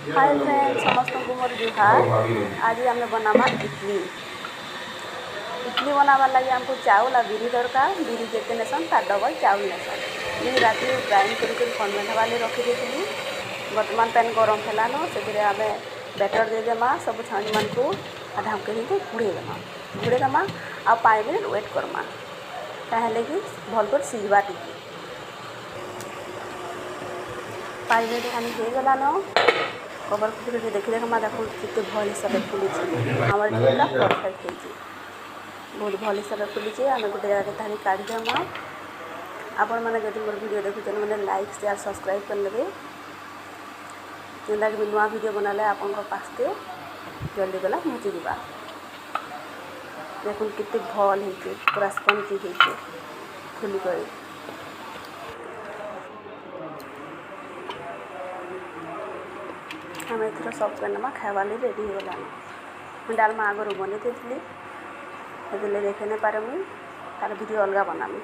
Hi friends, समस्त को मोर जुहार। आज आम बनामा इडली बनावा लगे हमको चाउल और बिरी दरकार। बिरी जिते नेसन तार डबल चाउल नेसन। बिरी राति ग्राइंड कर कन्वेंट वाले रखी देती। बर्तमान पैन गरम है से आम बैटर देदेमा सब छाणी मान को ढाक घोड़ेदेमा आ 5 मिनट वेट करमा ताहले कि भल कर सीझवा टी 5 मिनट खानी हो गलान कवर खुद देखी देखा देखो कितने भल हिसाब से फुली हमारे टीका परफेक्ट हो बहुत भल हिसाब से फुली आम गोटे जगह तानी काढ़ीदेमा। आपण मैंने जब मोर वीडियो देखुचे मैंने लाइक शेयर सब्सक्राइब कर लेंगे जेनटा कि नुआ वीडियो बनाले आपण पाखे जल्दी गला पहुँची जा। देखो कितने भल हो पूरा स्पंजी हो फुली कर आम एथर सब करना खावा रेडी हो गलान। डालमा आगर बनी थी देखे नहीं पारे मुझे तार वीडियो अलग बनामी।